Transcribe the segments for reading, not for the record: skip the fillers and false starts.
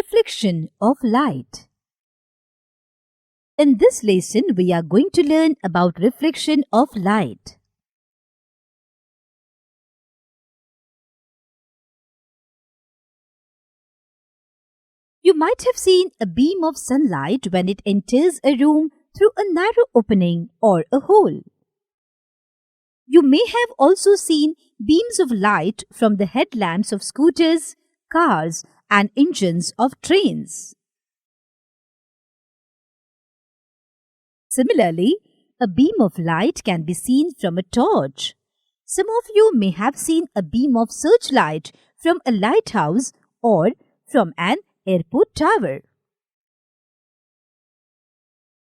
Reflection of light. In this lesson, we are going to learn about reflection of light. You might have seen a beam of sunlight when it enters a room through a narrow opening or a hole. You may have also seen beams of light from the headlamps of scooters, cars, and engines of trains. Similarly, a beam of light can be seen from a torch. Some of you may have seen a beam of searchlight from a lighthouse or from an airport tower.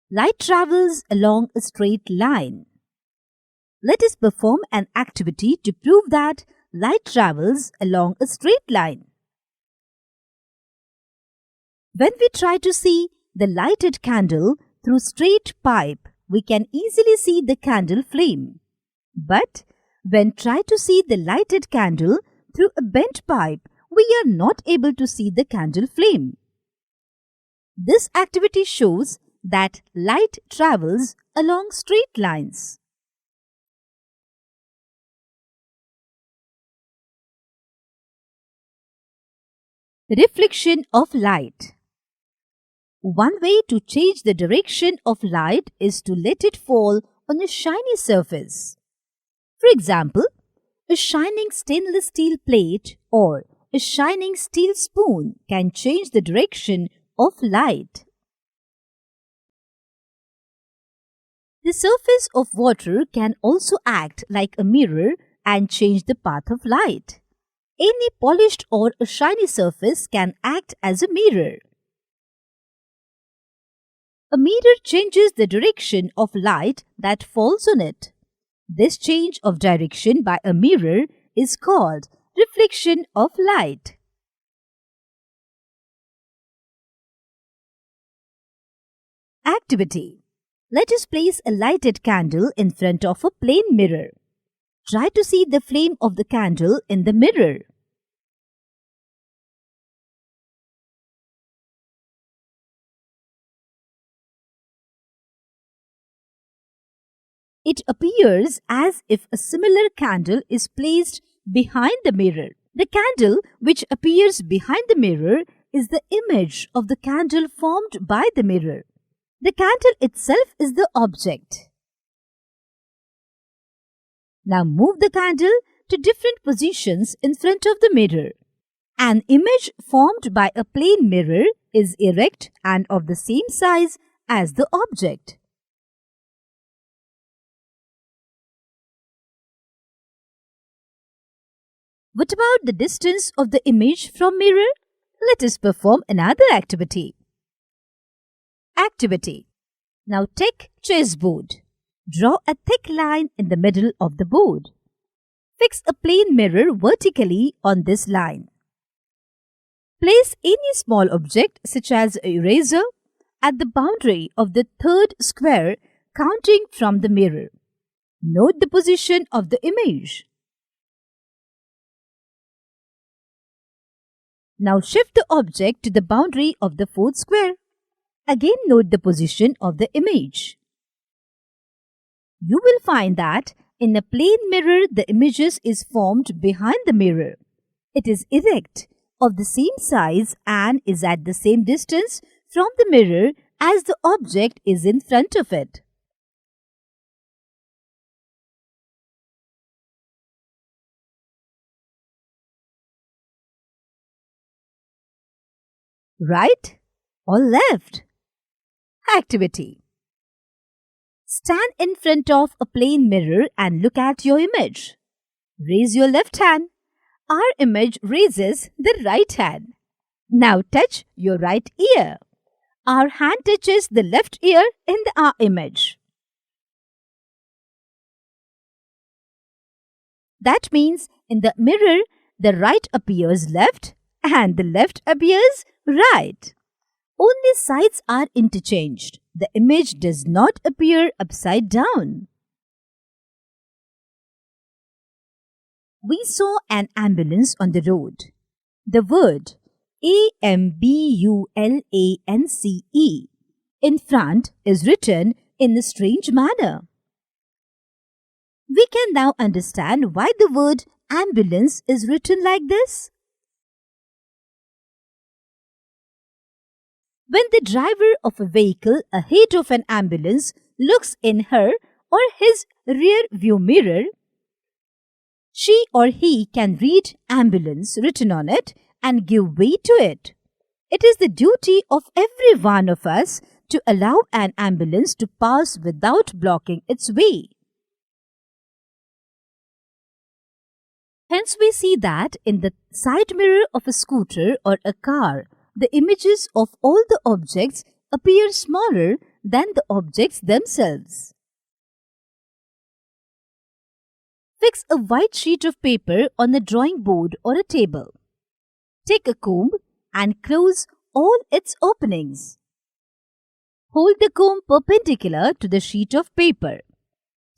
Light travels along a straight line. Let us perform an activity to prove that light travels along a straight line. When we try to see the lighted candle through straight pipe, we can easily see the candle flame. But when try to see the lighted candle through a bent pipe, we are not able to see the candle flame. This activity shows that light travels along straight lines. Reflection of light. One way to change the direction of light is to let it fall on a shiny surface. For example, a shining stainless steel plate or a shining steel spoon can change the direction of light. The surface of water can also act like a mirror and change the path of light. Any polished or a shiny surface can act as a mirror. A mirror changes the direction of light that falls on it. This change of direction by a mirror is called reflection of light. Activity. Let us place a lighted candle in front of a plain mirror. Try to see the flame of the candle in the mirror. It appears as if a similar candle is placed behind the mirror. The candle which appears behind the mirror is the image of the candle formed by the mirror. The candle itself is the object. Now move the candle to different positions in front of the mirror. An image formed by a plain mirror is erect and of the same size as the object. What about the distance of the image from mirror? Let us perform another activity. Activity. Now take chessboard. Draw a thick line in the middle of the board. Fix a plain mirror vertically on this line. Place any small object such as an eraser at the boundary of the third square counting from the mirror. Note the position of the image. Now shift the object to the boundary of the fourth square. Again note the position of the image. You will find that in a plain mirror the image is formed behind the mirror. It is erect, of the same size and is at the same distance from the mirror as the object is in front of it. Right or left? Activity. Stand in front of a plain mirror and look at your image. Raise your left hand. Our image raises the right hand. Now touch your right ear. Our hand touches the left ear in our image. That means in the mirror, the right appears left and the left appears right. Only sides are interchanged. The image does not appear upside down. We saw an ambulance on the road. The word ambulance in front is written in a strange manner. We can now understand why the word ambulance is written like this. When the driver of a vehicle ahead of an ambulance looks in her or his rear view mirror, she or he can read ambulance written on it and give way to it. It is the duty of every one of us to allow an ambulance to pass without blocking its way. Hence, we see that in the side mirror of a scooter or a car, the images of all the objects appear smaller than the objects themselves. Fix a white sheet of paper on a drawing board or a table. Take a comb and close all its openings. Hold the comb perpendicular to the sheet of paper.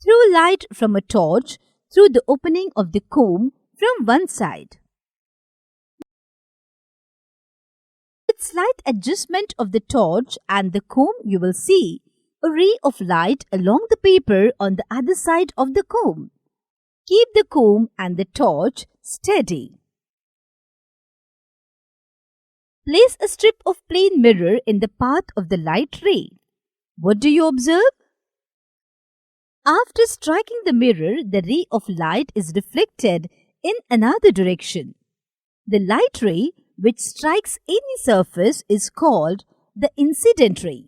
Throw light from a torch through the opening of the comb from one side. With slight adjustment of the torch and the comb, you will see a ray of light along the paper on the other side of the comb. Keep the comb and the torch steady. Place a strip of plain mirror in the path of the light ray. What do you observe? After striking the mirror, the ray of light is reflected in another direction. The light ray which strikes any surface is called the incident ray.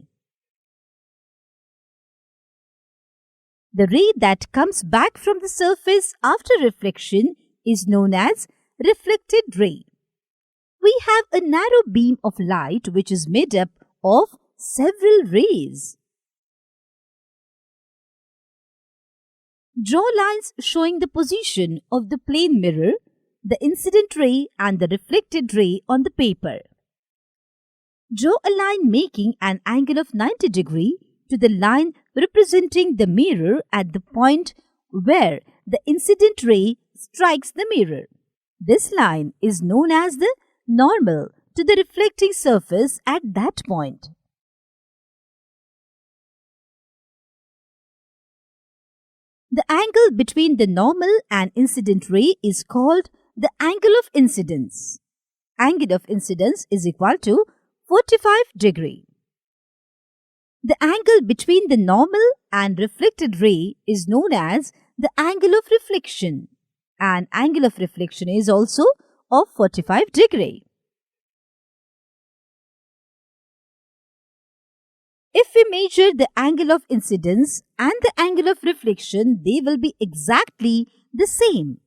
The ray that comes back from the surface after reflection is known as reflected ray. We have a narrow beam of light which is made up of several rays. Draw lines showing the position of the plane mirror, the incident ray and the reflected ray on the paper. Draw a line making an angle of 90 degrees to the line representing the mirror at the point where the incident ray strikes the mirror. This line is known as the normal to the reflecting surface at that point. The angle between the normal and incident ray is called the angle of incidence. Angle of incidence is equal to 45 degrees. The angle between the normal and reflected ray is known as the angle of reflection, and angle of reflection is also of 45 degrees. If we measure the angle of incidence and the angle of reflection, they will be exactly the same.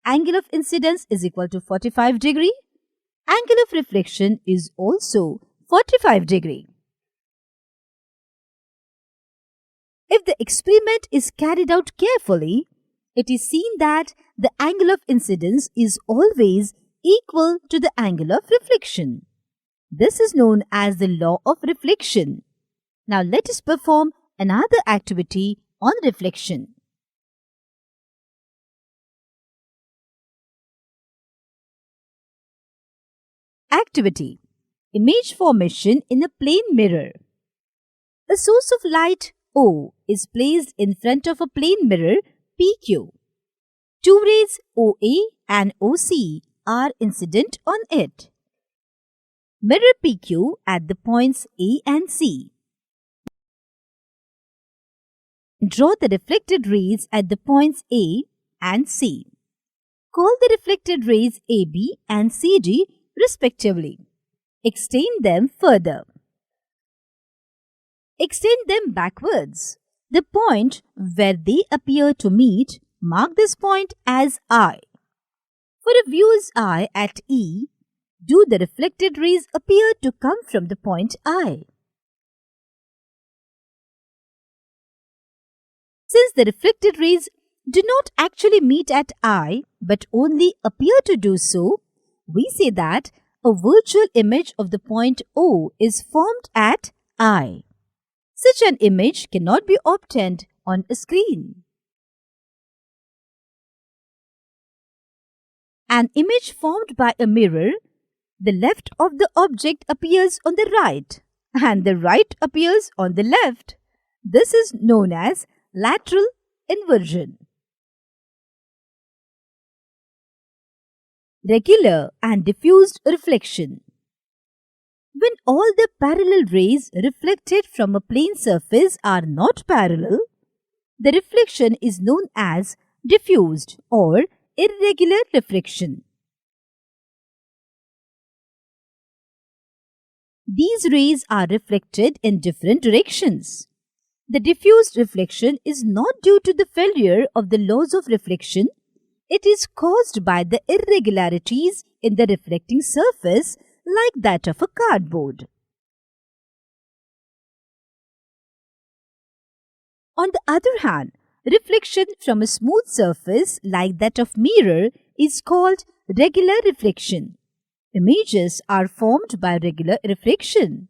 Angle of incidence is equal to 45 degrees. Angle of reflection is also 45 degrees. If the experiment is carried out carefully, it is seen that the angle of incidence is always equal to the angle of reflection. This is known as the law of reflection. Now let us perform another activity on reflection. Activity: Image formation in a plane mirror. A source of light O is placed in front of a plane mirror PQ. Two rays OA and OC are incident on it. Mirror PQ at the points A and C. Draw the reflected rays at the points A and C. Call the reflected rays AB and CD respectively. Extend them further. Extend them backwards. The point where they appear to meet, mark this point as I. For a viewer's eye at E, do the reflected rays appear to come from the point I? Since the reflected rays do not actually meet at I but only appear to do so, we say that a virtual image of the point O is formed at I. Such an image cannot be obtained on a screen. An image formed by a mirror the left of the object appears on the right and the right appears on the left. This is known as lateral inversion. Regular and diffused reflection. When all the parallel rays reflected from a plane surface are not parallel, the reflection is known as diffused or irregular reflection. These rays are reflected in different directions. The diffused reflection is not due to the failure of the laws of reflection. It is caused by the irregularities in the reflecting surface, like that of a cardboard. On the other hand, reflection from a smooth surface like that of mirror is called regular reflection. Images are formed by regular reflection.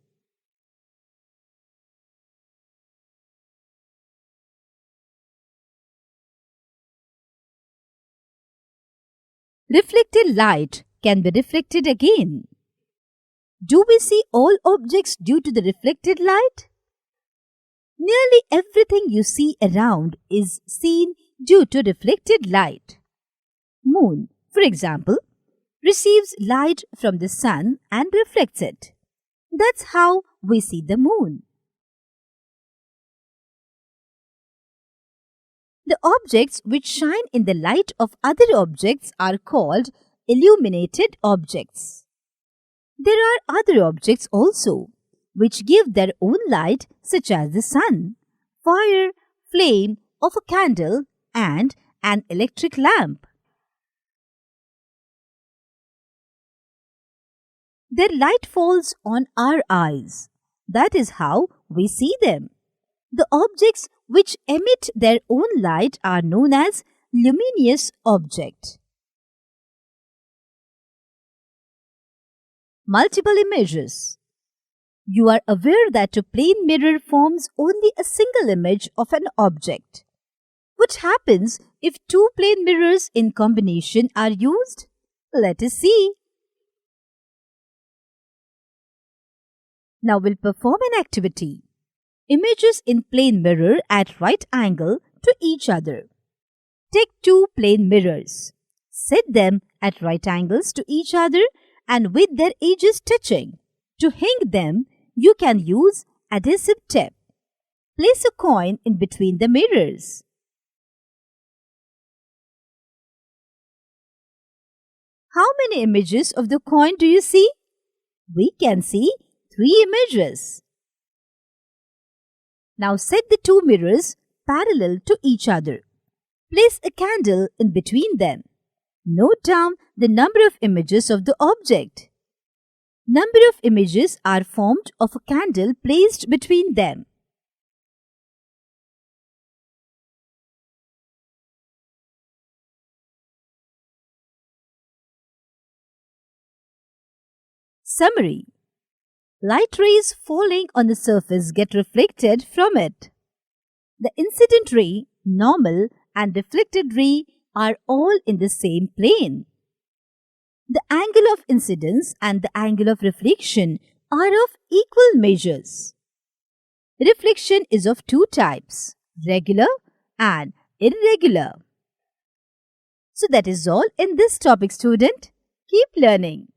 Reflected light can be reflected again. Do we see all objects due to the reflected light? Nearly everything you see around is seen due to reflected light. Moon, for example, receives light from the sun and reflects it. That's how we see the moon. The objects which shine in the light of other objects are called illuminated objects. There are other objects also, which give their own light, such as the sun, fire, flame of a candle, and an electric lamp. Their light falls on our eyes. That is how we see them. The objects which emit their own light are known as luminous objects. Multiple images. You are aware that a plane mirror forms only a single image of an object. What happens if two plane mirrors in combination are used? Let us see. Now we'll perform an activity. Images in plane mirror at right angle to each other. Take two plane mirrors. Set them at right angles to each other and with their edges touching. To hang them, you can use adhesive tape. Place a coin in between the mirrors. How many images of the coin do you see? We can see 3 images. Now set the two mirrors parallel to each other. Place a candle in between them. Note down the number of images of the object. Number of images are formed of a candle placed between them. Summary. Light rays falling on the surface get reflected from it. The incident ray, normal, and reflected ray are all in the same plane. The angle of incidence and the angle of reflection are of equal measures. Reflection is of two types, regular and irregular. So that is all in this topic, student. Keep learning.